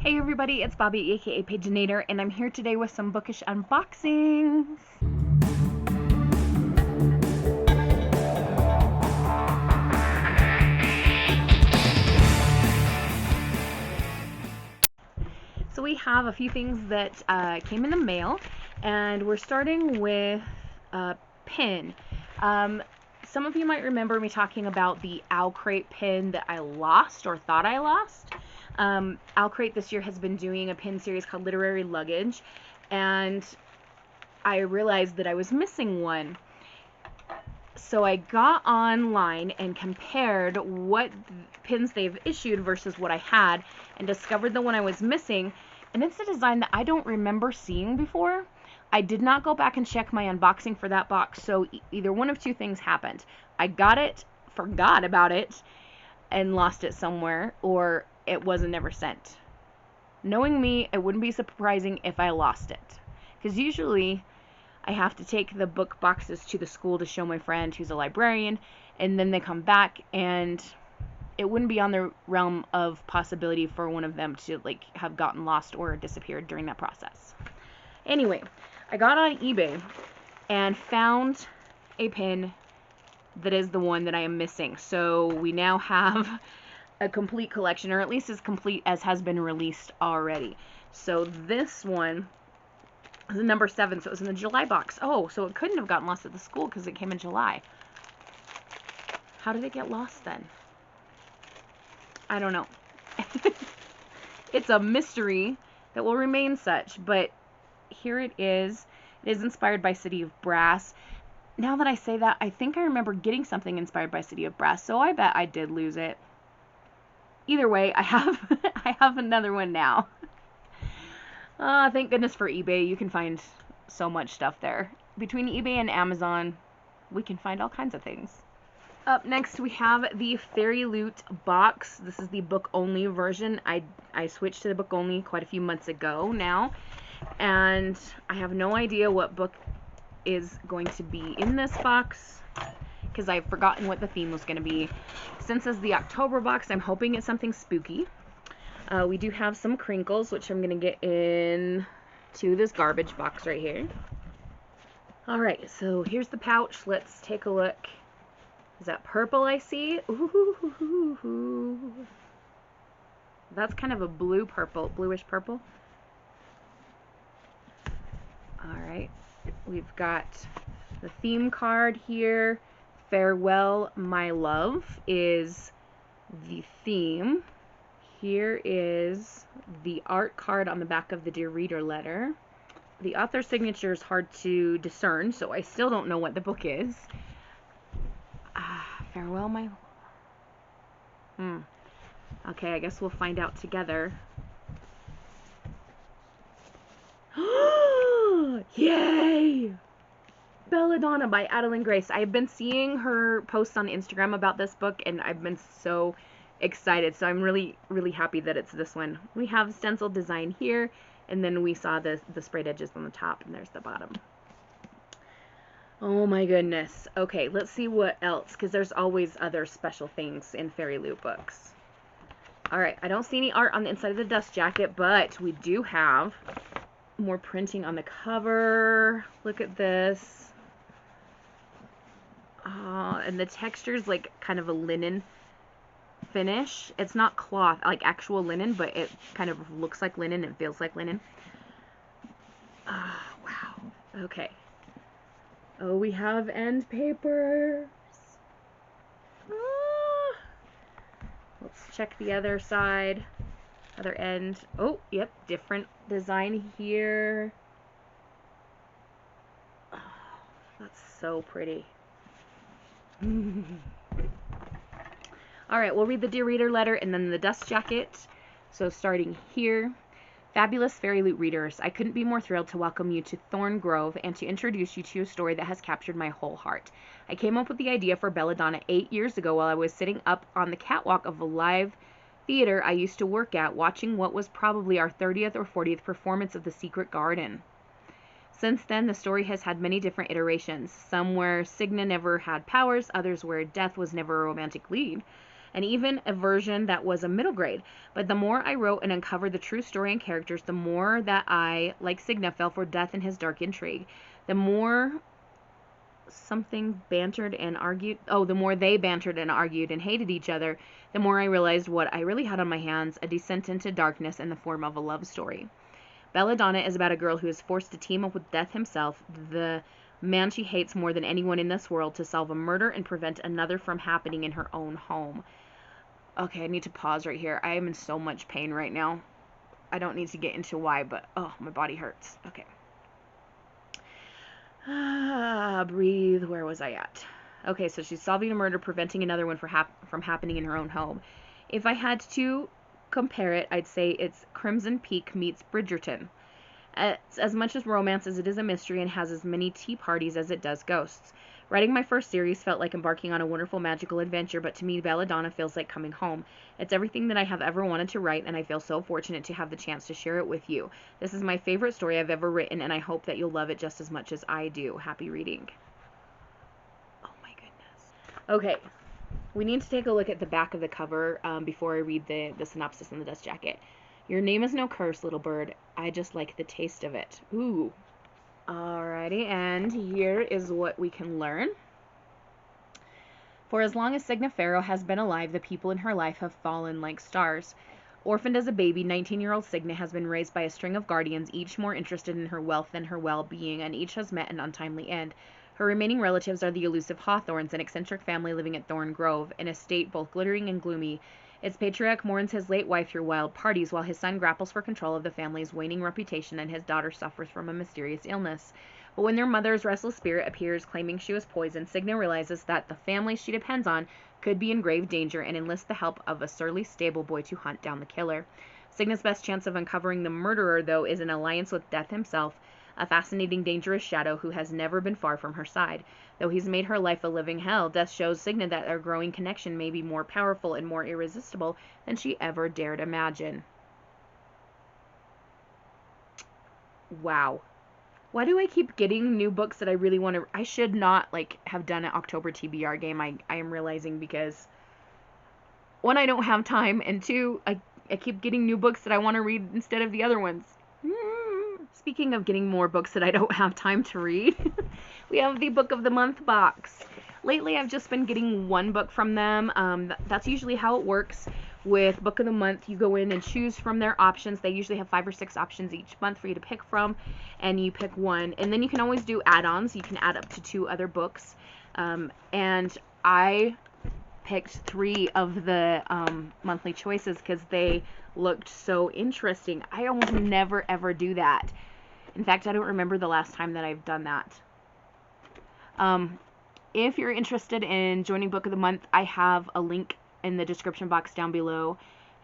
Hey everybody, it's Bobi, aka Paginator, and I'm here today with some bookish unboxings. So we have a few things that came in the mail, and we're starting with a pin. Some of you might remember me talking about the Owl Crate pin that I lost or thought I lost. Owl Crate this year has been doing a pin series called Literary Luggage, and I realized that I was missing one. So I got online and compared what pins they've issued versus what I had, and discovered the one I was missing, and it's a design that I don't remember seeing before. I did not go back and check my unboxing for that box, so either one of two things happened. I got it, forgot about it, and lost it somewhere, or it wasn't ever sent. Knowing me, it wouldn't be surprising if I lost it, because usually I have to take the book boxes to the school to show my friend who's a librarian, and then they come back, and it wouldn't be on the realm of possibility for one of them to have gotten lost or disappeared during that process. Anyway, I got on eBay and found a pin that is the one that I am missing. So we now have a complete collection, or at least as complete as has been released already. So this one is number 7, so it was in the July box. Oh, so it couldn't have gotten lost at the school because it came in July. How did it get lost then? I don't know. It's a mystery that will remain such, but here it is. It is inspired by City of Brass. Now that I say that, I think I remember getting something inspired by City of Brass, so I bet I did lose it. Either way, I have another one now. Thank goodness for eBay. You can find so much stuff there. Between eBay and Amazon, we can find all kinds of things. Up next, we have the Fairyloot box. This is the book-only version. I switched to the book-only quite a few months ago now, and I have no idea what book is going to be in this box because I've forgotten what the theme was going to be. Since it's the October box, I'm hoping it's something spooky. We do have some crinkles, which I'm going to get in to this garbage box right here. Alright, so here's the pouch. Let's take a look. Is that purple I see? Ooh. That's kind of a bluish purple. Alright, we've got the theme card here. Farewell, My Love is the theme. Here is the art card on the back of the Dear Reader letter. The author's signature is hard to discern, so I still don't know what the book is. Farewell, my... Okay, I guess we'll find out together. Yay! Belladonna by Adeline Grace. I've been seeing her posts on Instagram about this book, and I've been so excited. So I'm really, really happy that it's this one. We have stencil design here, and then we saw the sprayed edges on the top, and there's the bottom. Oh my goodness. Okay, let's see what else, because there's always other special things in Fairyloot books. Alright, I don't see any art on the inside of the dust jacket, but we do have more printing on the cover. Look at this. And the texture is like kind of a linen finish. It's not cloth, like actual linen, but it kind of looks like linen and feels like linen. Wow. Okay. Oh, we have end papers. Let's check the other side. Other end. Oh, yep, different design here. Oh, that's so pretty. Alright, we'll read the Dear Reader letter and then the dust jacket. So starting here. Fabulous Fairyloot readers, I couldn't be more thrilled to welcome you to Thorn Grove and to introduce you to a story that has captured my whole heart. I came up with the idea for Belladonna 8 years ago while I was sitting up on the catwalk of a live theater I used to work at, watching what was probably our 30th or 40th performance of The Secret Garden. Since then, the story has had many different iterations, some where Cigna never had powers, others where death was never a romantic lead. and even a version that was a middle grade. But the more I wrote and uncovered the true story and characters, the more that I, like Cigna, fell for Death and his dark intrigue. The more the more they bantered and argued and hated each other, the more I realized what I really had on my hands, a descent into darkness in the form of a love story. Belladonna is about a girl who is forced to team up with Death himself, the man she hates more than anyone in this world, to solve a murder and prevent another from happening in her own home. Okay, I need to pause right here. I am in so much pain right now. I don't need to get into why, but oh, my body hurts. Okay. Breathe. Where was I at? Okay, so she's solving a murder, preventing another one from happening in her own home. If I had to compare it, I'd say it's Crimson Peak meets Bridgerton. It's as much as romance as it is a mystery and has as many tea parties as it does ghosts. Writing my first series felt like embarking on a wonderful magical adventure, but to me, Belladonna feels like coming home. It's everything that I have ever wanted to write, and I feel so fortunate to have the chance to share it with you. This is my favorite story I've ever written, and I hope that you'll love it just as much as I do. Happy reading. Oh my goodness. Okay, we need to take a look at the back of the cover before I read the synopsis and the dust jacket. Your name is no curse, little bird. I just like the taste of it. Ooh. Alrighty, and here is what we can learn. For as long as Cigna Farrow has been alive, the people in her life have fallen like stars. Orphaned as a baby, 19-year-old Cigna has been raised by a string of guardians, each more interested in her wealth than her well-being, and each has met an untimely end. Her remaining relatives are the elusive Hawthorns, an eccentric family living at Thorn Grove, an estate both glittering and gloomy. Its patriarch mourns his late wife through wild parties, while his son grapples for control of the family's waning reputation and his daughter suffers from a mysterious illness. But when their mother's restless spirit appears claiming she was poisoned, Cigna realizes that the family she depends on could be in grave danger and enlists the help of a surly stable boy to hunt down the killer. Cigna's best chance of uncovering the murderer, though, is an alliance with Death himself, a fascinating, dangerous shadow who has never been far from her side. Though he's made her life a living hell, Death shows Cigna that their growing connection may be more powerful and more irresistible than she ever dared imagine. Wow. Why do I keep getting new books that I really want to... I should not, have done an October TBR game, I am realizing, because one, I don't have time, and two, I keep getting new books that I want to read instead of the other ones. Speaking of getting more books that I don't have time to read, we have the Book of the Month box. Lately, I've just been getting one book from them. That's usually how it works. With Book of the Month, you go in and choose from their options. They usually have 5 or 6 options each month for you to pick from, and you pick one. And then you can always do add-ons. You can add up to 2 other books. And I picked 3 of the monthly choices because they looked so interesting. I almost never ever do that. In fact, I don't remember the last time that I've done that. If you're interested in joining Book of the Month, I have a link in the description box down below,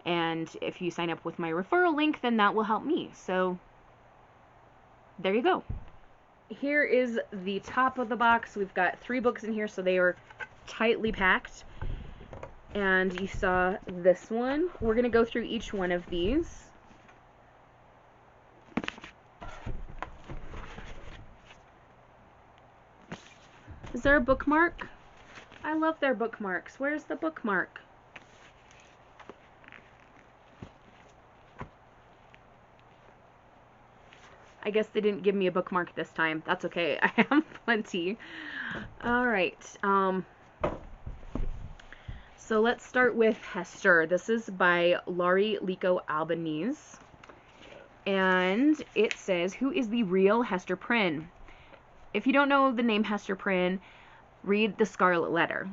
and if you sign up with my referral link, then that will help me. So there you go. Here is the top of the box. We've got 3 books in here, so they are tightly packed. And you saw this one. We're going to go through each one of these. Is there a bookmark? I love their bookmarks. Where's the bookmark? I guess they didn't give me a bookmark this time. That's okay. I have plenty. Alright. So let's start with Hester. This is by Laurie Lico Albanese. And it says, who is the real Hester Prynne? If you don't know the name Hester Prynne, read The Scarlet Letter.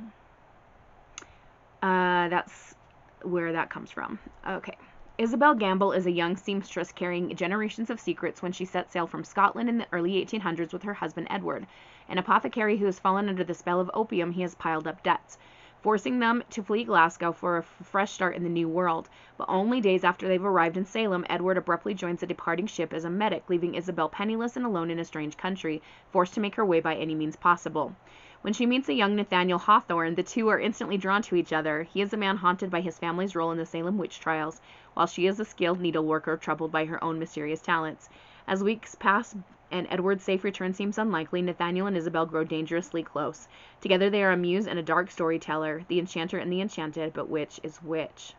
That's where that comes from. Okay. Isabel Gamble is a young seamstress carrying generations of secrets when she set sail from Scotland in the early 1800s with her husband Edward. An apothecary who has fallen under the spell of opium, he has piled up debts, forcing them to flee Glasgow for a fresh start in the New World. But only days after they've arrived in Salem, Edward abruptly joins a departing ship as a medic, leaving Isabel penniless and alone in a strange country, forced to make her way by any means possible. When she meets a young Nathaniel Hawthorne, the two are instantly drawn to each other. He is a man haunted by his family's role in the Salem witch trials, while she is a skilled needleworker troubled by her own mysterious talents. As weeks pass and Edward's safe return seems unlikely, Nathaniel and Isabel grow dangerously close. Together they are a muse and a dark storyteller, the enchanter and the enchanted, but which is which?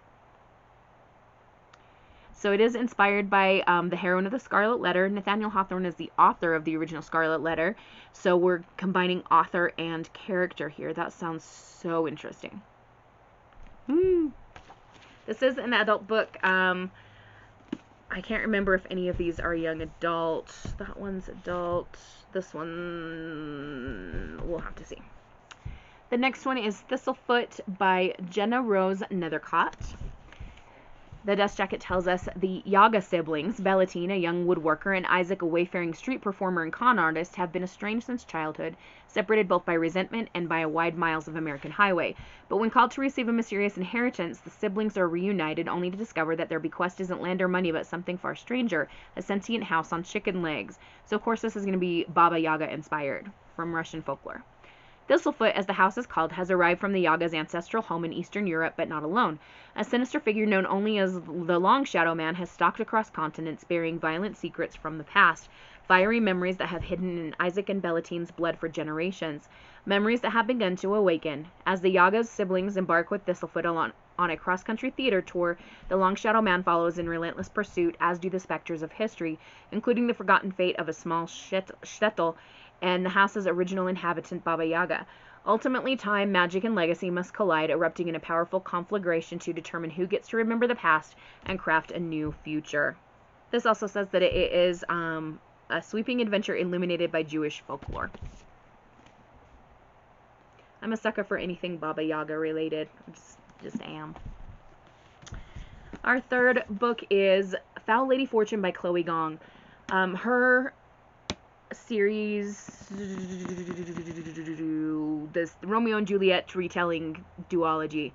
So it is inspired by the heroine of the Scarlet Letter. Nathaniel Hawthorne is the author of the original Scarlet Letter, so we're combining author and character here. That sounds so interesting. This is an adult book. I can't remember if any of these are young adult. That one's adult. This one, we'll have to see. The next one is Thistlefoot by Jenna Rose Nethercott. The dust jacket tells us the Yaga siblings, Bellatine, a young woodworker, and Isaac, a wayfaring street performer and con artist, have been estranged since childhood, separated both by resentment and by a wide miles of American highway. But when called to receive a mysterious inheritance, the siblings are reunited, only to discover that their bequest isn't land or money, but something far stranger, a sentient house on chicken legs. So of course this is going to be Baba Yaga inspired from Russian folklore. Thistlefoot, as the house is called, has arrived from the Yaga's ancestral home in Eastern Europe, but not alone. A sinister figure known only as the Long Shadow Man has stalked across continents, bearing violent secrets from the past, fiery memories that have hidden in Isaac and Bellatine's blood for generations, memories that have begun to awaken. As the Yaga's siblings embark with Thistlefoot on a cross-country theater tour, the Long Shadow Man follows in relentless pursuit, as do the specters of history, including the forgotten fate of a small shtetl and the house's original inhabitant, Baba Yaga. Ultimately, time, magic, and legacy must collide, erupting in a powerful conflagration to determine who gets to remember the past and craft a new future. This also says that it is a sweeping adventure illuminated by Jewish folklore. I'm a sucker for anything Baba Yaga related. Just am. Our third book is Foul Lady Fortune by Chloe Gong. Her series, this Romeo and Juliet retelling duology,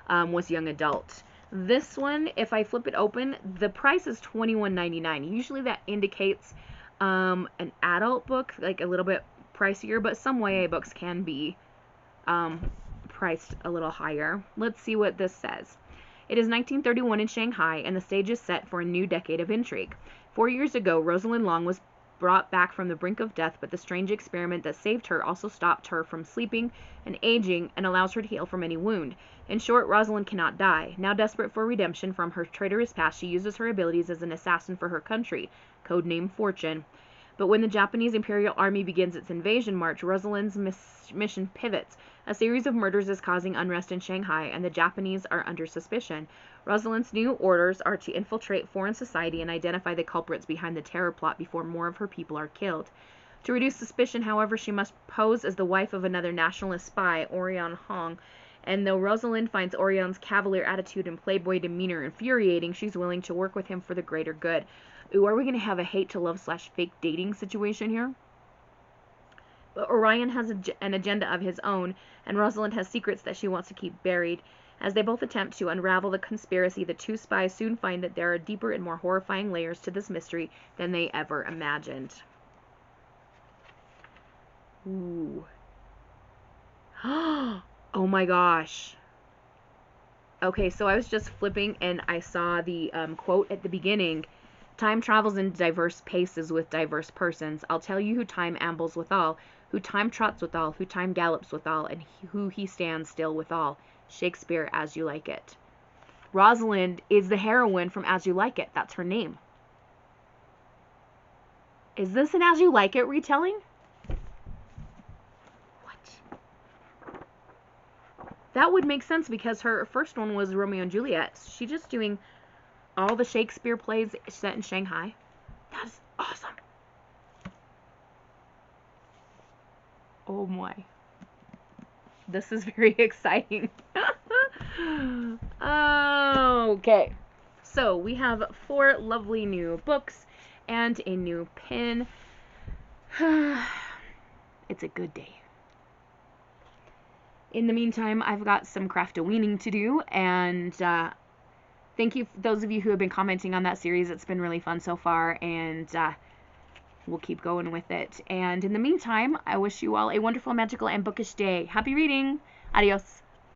was young adult. This one, if I flip it open, the price is $21.99. Usually that indicates an adult book, like a little bit pricier, but some YA books can be priced a little higher. Let's see what this says. It is 1931 in Shanghai, and the stage is set for a new decade of intrigue. 4 years ago, Rosalind Long was brought back from the brink of death, but the strange experiment that saved her also stopped her from sleeping and aging and allows her to heal from any wound. In short, Rosalind cannot die. Now desperate for redemption from her traitorous past, she uses her abilities as an assassin for her country, codename Fortune. But when the Japanese Imperial Army begins its invasion march, Rosalind's mission pivots. A series of murders is causing unrest in Shanghai, and the Japanese are under suspicion. Rosalind's new orders are to infiltrate foreign society and identify the culprits behind the terror plot before more of her people are killed. To reduce suspicion, however, she must pose as the wife of another nationalist spy, Orion Hong, and though Rosalind finds Orion's cavalier attitude and playboy demeanor infuriating, she's willing to work with him for the greater good. Ooh, are we going to have a hate-to-love/fake dating situation here? But Orion has an agenda of his own, and Rosalind has secrets that she wants to keep buried. As they both attempt to unravel the conspiracy, the two spies soon find that there are deeper and more horrifying layers to this mystery than they ever imagined. Ooh. Oh my gosh. Okay, so I was just flipping and I saw the quote at the beginning. Time travels in diverse paces with diverse persons. I'll tell you who time ambles withal, who time trots withal, who time gallops withal, and who he stands still withal. Shakespeare, As You Like It. Rosalind is the heroine from As You Like It. That's her name. Is this an As You Like It retelling? What? That would make sense because her first one was Romeo and Juliet. She's just doing all the Shakespeare plays set in Shanghai. That's awesome. Oh my. This is very exciting. Okay. So we have 4 lovely new books and a new pin. It's a good day. In the meantime, I've got some craft-a-weaning to do, and thank you, those of you who have been commenting on that series. It's been really fun so far, and we'll keep going with it. And in the meantime, I wish you all a wonderful, magical, and bookish day. Happy reading! Adios!